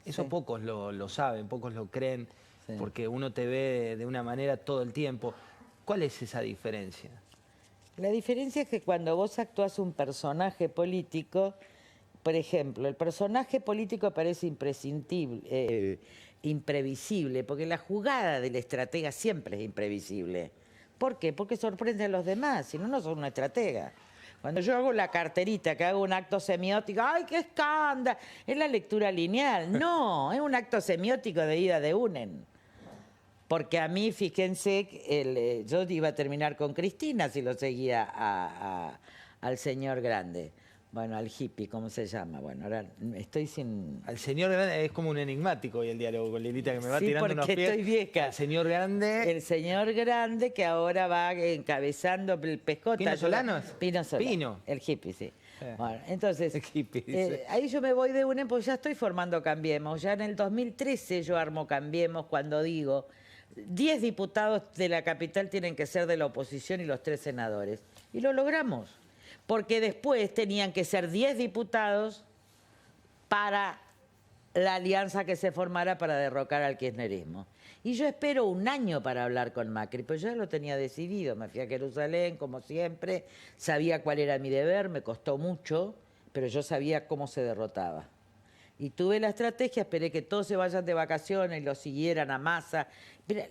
Eso Sí. pocos lo saben, pocos lo creen, Sí. porque uno te ve de una manera todo el tiempo. ¿Cuál es esa diferencia? La diferencia es que cuando vos actuás un personaje político, por ejemplo, el personaje político parece imprescindible, imprevisible, porque la jugada del estratega siempre es imprevisible. ¿Por qué? Porque sorprende a los demás, si no, no son una estratega. Cuando yo hago la carterita, que hago un acto semiótico, ¡ay, qué escándalo! Es la lectura lineal. No, es un acto semiótico de ida de unen. Porque a mí, fíjense, yo iba a terminar con Cristina si lo seguía al señor grande. Bueno, al hippie, ¿cómo se llama? Bueno, ahora estoy sin... Al señor Grande es como un enigmático hoy el diálogo con Lilita, que me va Sí, tirando unos porque pies. estoy vieja. Al señor Grande... El señor grande que ahora va encabezando el pescota. ¿Pino Solano? Pino Solano. Pino. El hippie, sí. Bueno, entonces, El hippie, dice. ahí yo me voy de UNEM porque ya estoy formando Cambiemos. Ya en el 2013 yo armo Cambiemos cuando digo 10 diputados de la capital tienen que ser de la oposición y los 3 senadores. Y lo logramos. Porque después tenían que ser 10 diputados para la alianza que se formara para derrocar al kirchnerismo. Y yo espero un año para hablar con Macri, pero yo ya lo tenía decidido. Me fui a Jerusalén, como siempre, sabía cuál era mi deber, me costó mucho, pero yo sabía cómo se derrotaba. Y tuve la estrategia, esperé que todos se vayan de vacaciones y lo siguieran a Massa.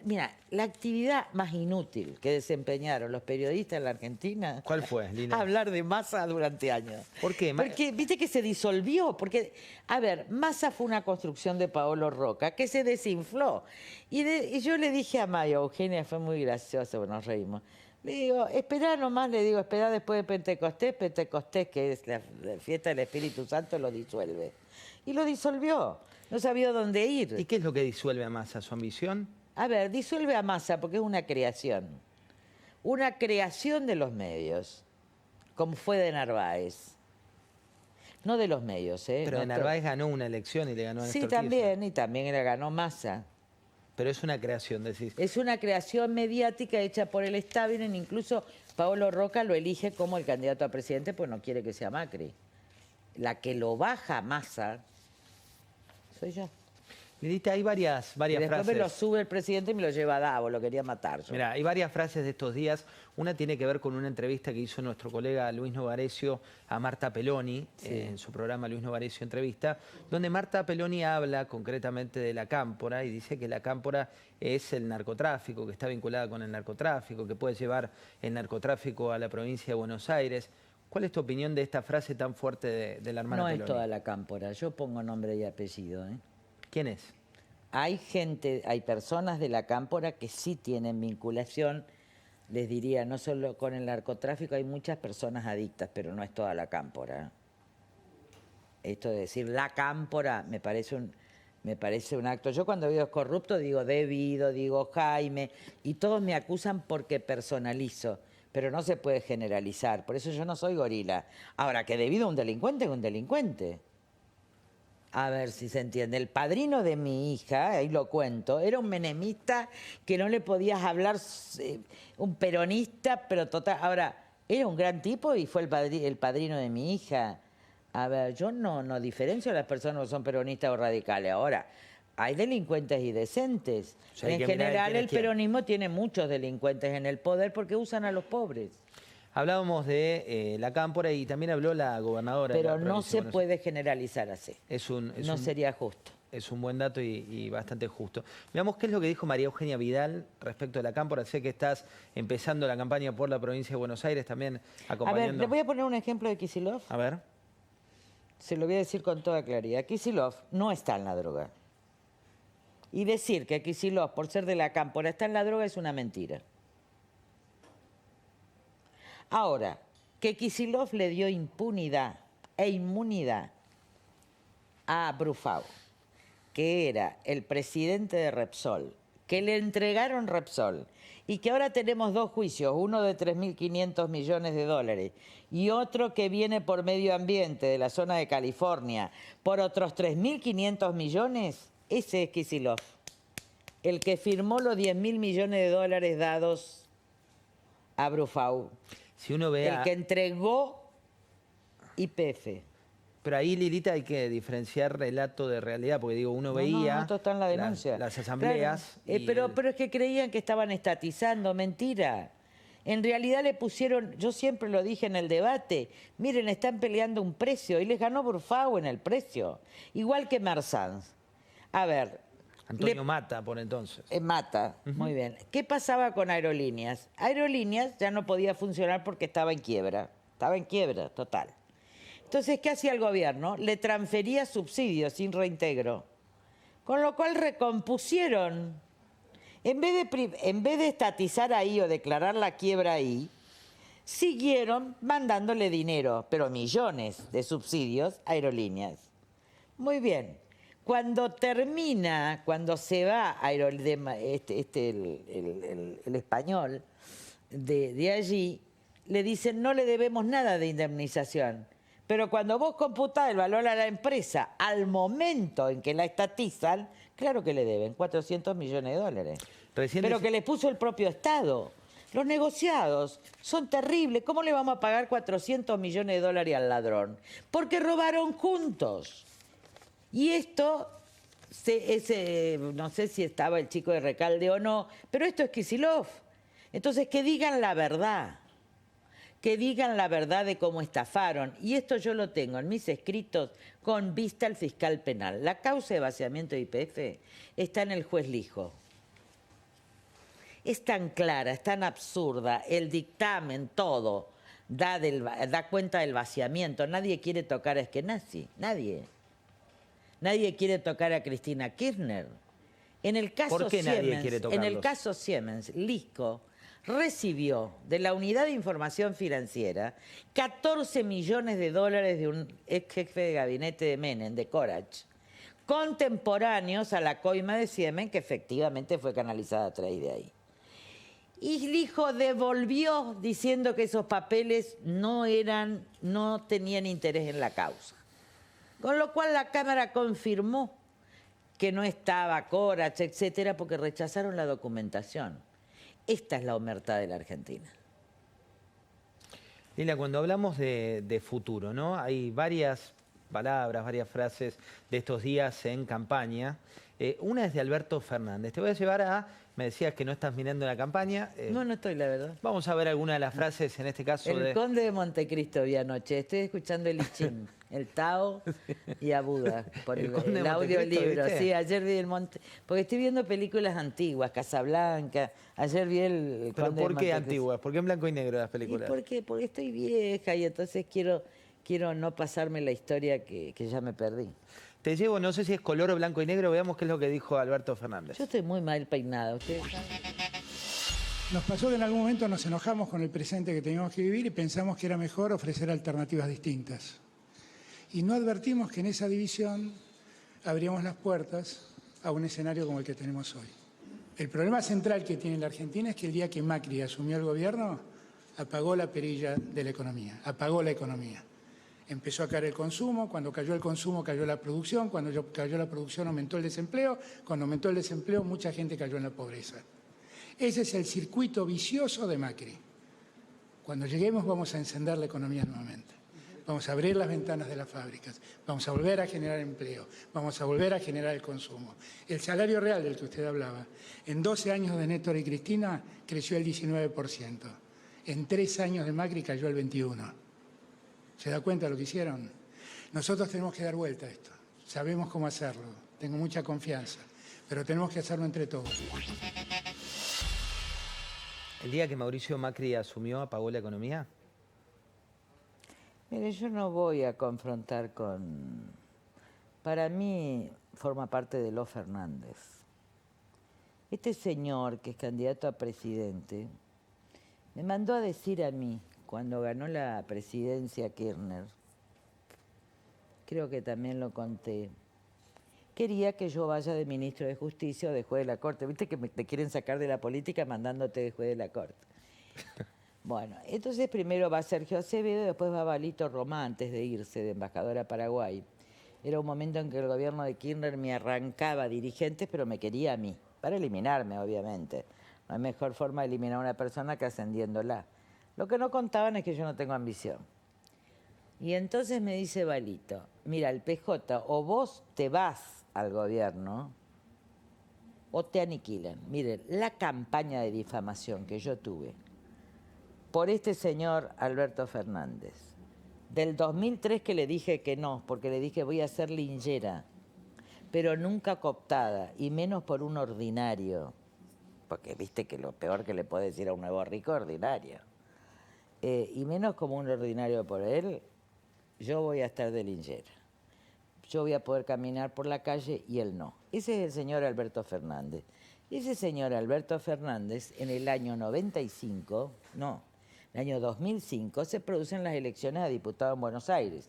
Mira, la actividad más inútil que desempeñaron los periodistas en la Argentina... ¿Cuál fue, Lina? Hablar de Massa durante años. ¿Por qué? Porque, viste que se disolvió. Porque, a ver, Massa fue una construcción de Paolo Roca que se desinfló. Y yo le dije a María Eugenia, fue muy gracioso, nos reímos. Le digo, esperá nomás, le digo, esperá después de Pentecostés, que es la fiesta del Espíritu Santo, lo disuelve. Y lo disolvió. No sabía dónde ir. ¿Y qué es lo que disuelve a Massa? ¿Su ambición? A ver, disuelve a Massa porque es una creación. Una creación de los medios, como fue de Narváez. No de los medios, ¿eh? Pero No Narváez ganó una elección y le ganó a Sí, Néstor también, y también la ganó Massa. Pero es una creación, decís. Es una creación mediática hecha por el establishment, incluso Paolo Roca lo elige como el candidato a presidente, pues no quiere que sea Macri. La que lo baja a Massa soy yo. Lilita, hay varias Y después frases. me lo sube el presidente y me lo lleva a Davos, lo quería matar yo. Mira, hay varias frases de estos días. Una tiene que ver con una entrevista que hizo nuestro colega Luis Novarecio a Marta Peloni, en su programa Luis Novarecio Entrevista, donde Marta Peloni habla concretamente de la cámpora y dice que la cámpora es el narcotráfico, que está vinculada con el narcotráfico, que puede llevar el narcotráfico a la provincia de Buenos Aires. ¿Cuál es tu opinión de esta frase tan fuerte de la hermana No Peloni? es toda la cámpora, yo pongo nombre y apellido, ¿eh? ¿Quién es? Hay gente, hay personas de la cámpora que sí tienen vinculación, les diría, no solo con el narcotráfico, hay muchas personas adictas, pero no es toda la cámpora. Esto de decir la cámpora me parece un acto. Yo cuando digo corrupto digo Debido, digo Jaime, y todos me acusan porque personalizo, pero no se puede generalizar, por eso yo no soy gorila. Ahora, que Debido a un delincuente es un delincuente. A ver si se entiende. El padrino de mi hija, ahí lo cuento, era un menemista que no le podías hablar, un peronista, pero total. Ahora, era un gran tipo y fue el padrino de mi hija. A ver, yo no diferencio a las personas que son peronistas o radicales. Ahora, hay delincuentes y decentes. O sea, hay En que mirar general, quién es el quién. peronismo tiene muchos delincuentes en el poder porque usan a los pobres. Hablábamos de la cámpora y también habló la gobernadora de la Pero no provincia de se Buenos Aires. puede generalizar así. No sería justo. Es un buen dato y bastante justo. Veamos qué es lo que dijo María Eugenia Vidal respecto de la cámpora. Sé que estás empezando la campaña por la provincia de Buenos Aires, también acompañando. A ver, le voy a poner un ejemplo de Kicillof. A ver. Se lo voy a decir con toda claridad. Kicillof no está en la droga. Y decir que Kicillof, por ser de la cámpora, está en la droga es una mentira. Ahora, que Kicillof le dio impunidad e inmunidad a Brufau, que era el presidente de Repsol, que le entregaron Repsol y que ahora tenemos dos juicios, uno de 3.500 millones de dólares y otro que viene por medio ambiente de la zona de California por otros 3.500 millones, ese es Kicillof, el que firmó los 10.000 millones de dólares dados a Brufau, Si uno ve el que entregó YPF. Pero ahí, Lilita, hay que diferenciar relato de realidad, porque digo, uno veía esto está en la denuncia. las asambleas. Claro. Y Pero es que creían que estaban estatizando, mentira. En realidad le pusieron, yo siempre lo dije en el debate, miren, están peleando un precio y les ganó Brufau en el precio. Igual que Marsans. A ver. Antonio Mata, por entonces. Mata, muy bien. ¿Qué pasaba con Aerolíneas? Aerolíneas ya no podía funcionar porque estaba en quiebra. Estaba en quiebra, total. Entonces, ¿qué hacía el gobierno? Le transfería subsidios sin reintegro. Con lo cual recompusieron. En vez de estatizar ahí o declarar la quiebra ahí, siguieron mandándole dinero, pero millones de subsidios a Aerolíneas. Muy bien. Cuando se va el español de allí, le dicen no le debemos nada de indemnización. Pero cuando vos computás el valor a la empresa al momento en que la estatizan, claro que le deben 400 millones de dólares. Pero que les puso el propio Estado. Los negociados son terribles. ¿Cómo le vamos a pagar 400 millones de dólares al ladrón? Porque robaron juntos. Y esto, no sé si estaba el chico de Recalde o no, pero esto es Kicillof. Entonces, que digan la verdad. Que digan la verdad de cómo estafaron. Y esto yo lo tengo en mis escritos con vista al fiscal penal. La causa de vaciamiento de YPF está en el juez Lijo. Es tan clara, es tan absurda, el dictamen, todo, da cuenta del vaciamiento. Nadie quiere tocar a Eskenazi, nadie. Nadie quiere tocar a Cristina Kirchner. En el caso ¿Por qué nadie quiere tocarlos? En el caso Siemens, Lisco recibió de la Unidad de Información Financiera 14 millones de dólares de un ex jefe de gabinete de Menem, de Corach, contemporáneos a la coima de Siemens, que efectivamente fue canalizada a través de ahí. Y Lijo devolvió diciendo que esos papeles no tenían interés en la causa. Con lo cual la Cámara confirmó que no estaba Corach, etcétera, porque rechazaron la documentación. Esta es la omertad de la Argentina. Lila, cuando hablamos de futuro, ¿no? Hay varias palabras, varias frases de estos días en campaña Una es de Alberto Fernández. Te voy a llevar a... Me decías que no estás mirando la campaña. No, no estoy, la verdad. Vamos a ver alguna de las frases, en este caso El Conde de Montecristo vi anoche. Estoy escuchando el I Ching, el Tao y a Buda por El Conde de el Montecristo, audiolibro. ¿viste? Sí, ayer vi el Monte... Porque estoy viendo películas antiguas, Casablanca. Ayer vi el ¿Pero Conde de por qué Montecristo. antiguas? ¿Por qué en blanco y negro las ¿Y películas? por qué? Porque estoy vieja y entonces quiero no pasarme la historia que ya me perdí. Te llevo, no sé si es color o blanco y negro, veamos qué es lo que dijo Alberto Fernández. Yo estoy muy mal peinada, ¿ustedes saben? Nos pasó que en algún momento nos enojamos con el presente que teníamos que vivir y pensamos que era mejor ofrecer alternativas distintas. Y no advertimos que en esa división abríamos las puertas a un escenario como el que tenemos hoy. El problema central que tiene la Argentina es que el día que Macri asumió el gobierno, apagó la perilla de la economía, apagó la economía. Empezó a caer el consumo, cuando cayó el consumo cayó la producción, cuando cayó la producción aumentó el desempleo, cuando aumentó el desempleo mucha gente cayó en la pobreza. Ese es el circuito vicioso de Macri. Cuando lleguemos vamos a encender la economía nuevamente. Vamos a abrir las ventanas de las fábricas, vamos a volver a generar empleo, vamos a volver a generar el consumo. El salario real del que usted hablaba, en 12 años de Néstor y Cristina creció el 19%. En 3 años de Macri cayó el 21%. ¿Se da cuenta de lo que hicieron? Nosotros tenemos que dar vuelta a esto. Sabemos cómo hacerlo. Tengo mucha confianza. Pero tenemos que hacerlo entre todos. ¿El día que Mauricio Macri asumió apagó la economía? Mire, yo no voy a confrontar con... Para mí forma parte de los Fernández. Este señor, que es candidato a presidente, me mandó a decir a mí, cuando ganó la presidencia Kirchner, creo que también lo conté, quería que yo vaya de ministro de Justicia o de juez de la Corte. Viste que te quieren sacar de la política mandándote de juez de la Corte. Bueno, entonces primero va Sergio Acevedo y después va Balito Romá antes de irse de embajador a Paraguay. Era un momento en que el gobierno de Kirchner me arrancaba dirigentes, pero me quería a mí, para eliminarme, obviamente. No hay mejor forma de eliminar a una persona que ascendiéndola. Lo que no contaban es que yo no tengo ambición. Y entonces me dice Balito, mira, el PJ, o vos te vas al gobierno o te aniquilan. Miren, la campaña de difamación que yo tuve por este señor Alberto Fernández, del 2003 que le dije que no, porque le dije voy a ser linchera, pero nunca cooptada, y menos por un ordinario, porque viste que lo peor que le puede decir a un nuevo rico es ordinario. Y menos como un ordinario por él, yo voy a estar de linchera. Yo voy a poder caminar por la calle y él no. Ese es el señor Alberto Fernández. Ese señor Alberto Fernández, en el año 95, no, en el año 2005, se producen las elecciones a diputado en Buenos Aires.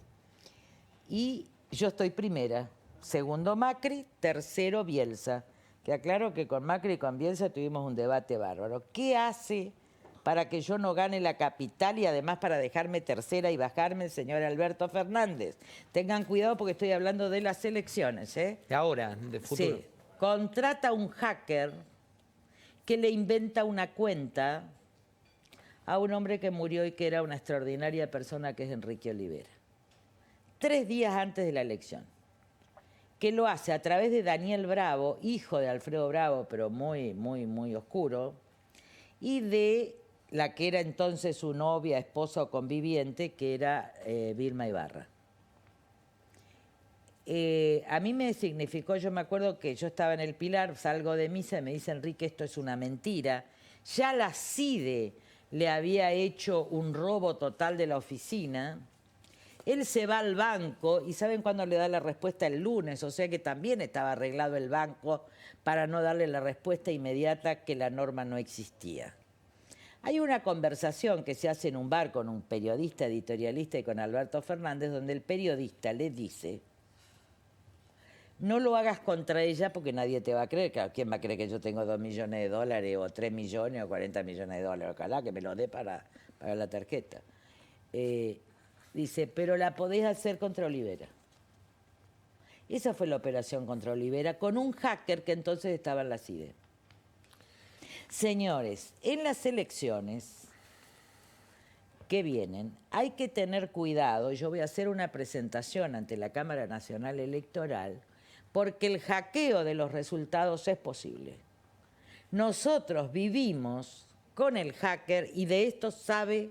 Y yo estoy primera, segundo Macri, tercero Bielsa. Queda claro que con Macri y con Bielsa tuvimos un debate bárbaro. ¿Qué hace para que yo no gane la capital y además para dejarme tercera y bajarme el señor Alberto Fernández? Tengan cuidado porque estoy hablando de las elecciones, ¿eh? De ahora, de futuro. Sí. Contrata a un hacker que le inventa una cuenta a un hombre que murió y que era una extraordinaria persona, que es Enrique Olivera. 3 días antes de la elección. Que lo hace a través de Daniel Bravo, hijo de Alfredo Bravo, pero muy, muy, muy oscuro, y de la que era entonces su novia, esposa o conviviente, que era Vilma Ibarra. A mí me significó, yo me acuerdo que yo estaba en el Pilar, salgo de misa y me dice Enrique, esto es una mentira. Ya la CIDE le había hecho un robo total de la oficina. Él se va al banco y ¿saben cuándo le da la respuesta? El lunes, o sea que también estaba arreglado el banco para no darle la respuesta inmediata, que la norma no existía. Hay una conversación que se hace en un bar con un periodista, editorialista y con Alberto Fernández, donde el periodista le dice, no lo hagas contra ella porque nadie te va a creer. Claro, ¿quién va a creer que yo tengo 2 millones de dólares o 3 millones o 40 millones de dólares? Ojalá que me lo dé para la tarjeta. Dice, pero la podés hacer contra Olivera. Esa fue la operación contra Olivera con un hacker que entonces estaba en la CIDE. Señores, en las elecciones que vienen hay que tener cuidado. Yo voy a hacer una presentación ante la Cámara Nacional Electoral porque el hackeo de los resultados es posible. Nosotros vivimos con el hacker y de esto sabe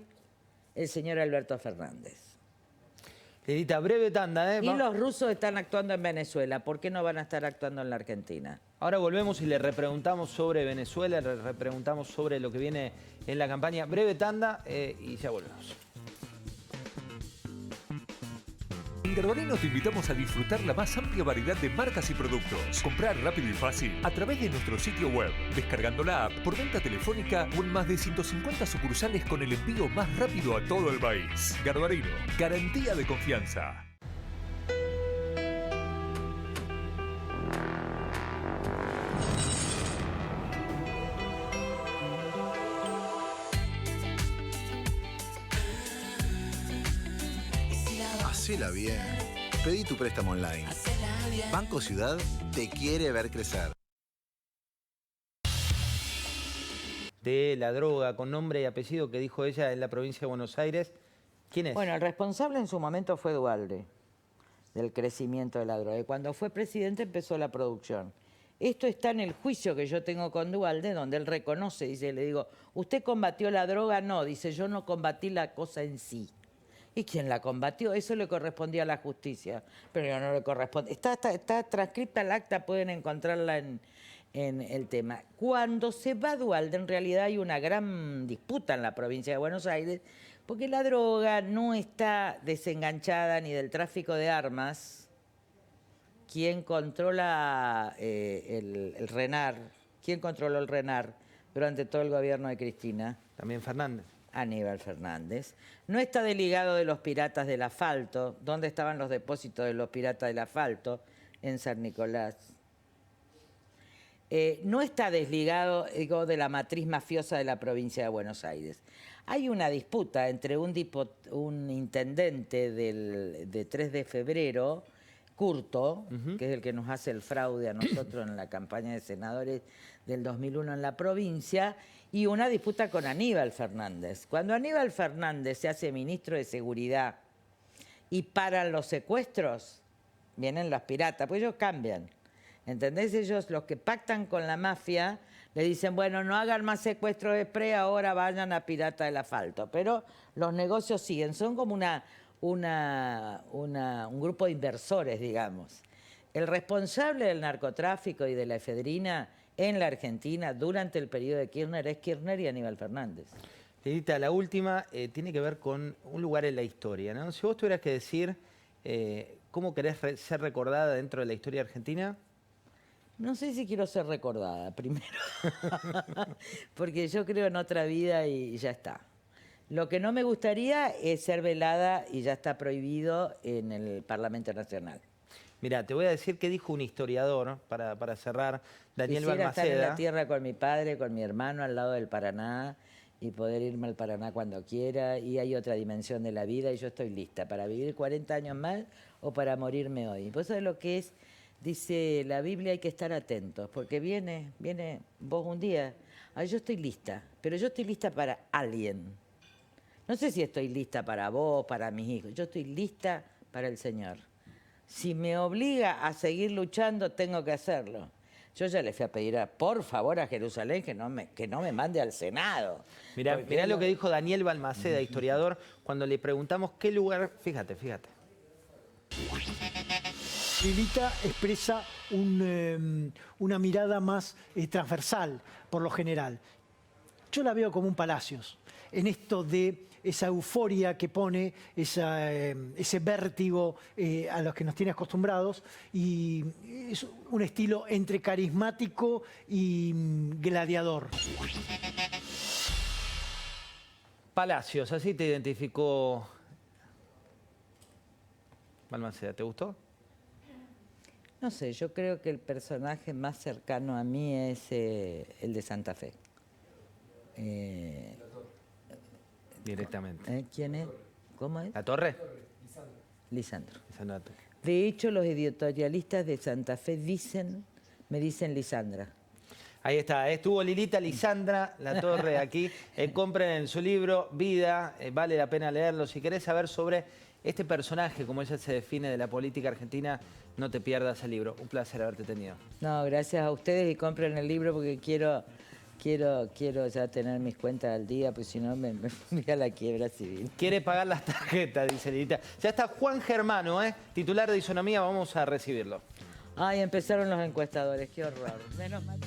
el señor Alberto Fernández. Lilita, breve tanda, ¿eh? Y los rusos están actuando en Venezuela, ¿por qué no van a estar actuando en la Argentina? Ahora volvemos y le repreguntamos sobre Venezuela, le repreguntamos sobre lo que viene en la campaña. Breve tanda y ya volvemos. En Garbarino te invitamos a disfrutar la más amplia variedad de marcas y productos. Comprar rápido y fácil a través de nuestro sitio web, descargando la app, por venta telefónica o en más de 150 sucursales con el envío más rápido a todo el país. Garbarino, garantía de confianza. Hacela bien. Pedí tu préstamo online. Banco Ciudad te quiere ver crecer. De la droga con nombre y apellido que dijo ella en la provincia de Buenos Aires. ¿Quién es? Bueno, el responsable en su momento fue Duhalde, del crecimiento de la droga. Y cuando fue presidente empezó la producción. Esto está en el juicio que yo tengo con Duhalde, donde él reconoce, dice, le digo, ¿usted combatió la droga? No, dice, yo no combatí la cosa en sí. ¿Y quién la combatió? Eso le correspondía a la justicia, pero no le corresponde. Está transcripta el acta, pueden encontrarla en el tema. Cuando se va Duhalde, en realidad hay una gran disputa en la provincia de Buenos Aires, porque la droga no está desenganchada ni del tráfico de armas. ¿Quién controla el RENAR? ¿Quién controló el RENAR durante todo el gobierno de Cristina? También Fernández. Aníbal Fernández. No está desligado de los piratas del asfalto. ¿Dónde estaban los depósitos de los piratas del asfalto? En San Nicolás. No está desligado, digo, de la matriz mafiosa de la provincia de Buenos Aires. Hay una disputa entre un intendente de 3 de febrero, Curto, que es el que nos hace el fraude a nosotros en la campaña de senadores del 2001 en la provincia, y una disputa con Aníbal Fernández. Cuando Aníbal Fernández se hace ministro de Seguridad y paran los secuestros, vienen los piratas, pues ellos cambian. ¿Entendés? Ellos, los que pactan con la mafia, le dicen, bueno, no hagan más secuestros de spray, ahora vayan a pirata del asfalto. Pero los negocios siguen, son como un grupo de inversores, digamos. El responsable del narcotráfico y de la efedrina en la Argentina durante el periodo de Kirchner es Kirchner y Aníbal Fernández. Lilita, la última tiene que ver con un lugar en la historia, ¿no? Si vos tuvieras que decir cómo querés ser recordada dentro de la historia argentina. No sé si quiero ser recordada, primero, porque yo creo en otra vida y ya está. Lo que no me gustaría es ser velada, y ya está prohibido, en el Parlamento Nacional. Mira, te voy a decir qué dijo un historiador, para cerrar, Daniel Quisiera Balmaceda. estar en la tierra con mi padre, con mi hermano, al lado del Paraná, y poder irme al Paraná cuando quiera, y hay otra dimensión de la vida, y yo estoy lista para vivir 40 años más o para morirme hoy. ¿Vos sabés lo que es? Dice la Biblia, hay que estar atentos, porque viene vos un día. Ay, yo estoy lista, pero yo estoy lista para alguien. No sé si estoy lista para vos, para mis hijos. Yo estoy lista para el Señor. Si me obliga a seguir luchando, tengo que hacerlo. Yo ya le fui a pedir, por favor, a Jerusalén que no me mande al Senado. Mirá lo que dijo Daniel Balmaceda, historiador, cuando le preguntamos qué lugar... Fíjate. Lilita expresa una mirada más transversal, por lo general. Yo la veo como un Palacios, en esto de esa euforia que pone, ese vértigo a los que nos tiene acostumbrados, y es un estilo entre carismático y gladiador. Palacios, así te identificó Balmaceda. ¿Te gustó? No sé, yo creo que el personaje más cercano a mí es el de Santa Fe. Directamente. ¿Quién es? ¿Cómo es? ¿La Torre? Lisandro. Lisandro La Torre. De hecho, los editorialistas de Santa Fe me dicen Lisandra. Ahí está, estuvo Lilita Lisandra Latorre aquí. Compren su libro, Vida, vale la pena leerlo. Si querés saber sobre este personaje, como ella se define de la política argentina, no te pierdas el libro. Un placer haberte tenido. No, gracias a ustedes y compren el libro porque quiero ya tener mis cuentas al día, porque si no me voy a la quiebra civil. Quiere pagar las tarjetas, dice Lilita. Ya está Juan Germano, titular de Isonomía, vamos a recibirlo. Ay, empezaron los encuestadores, qué horror. Menos mal.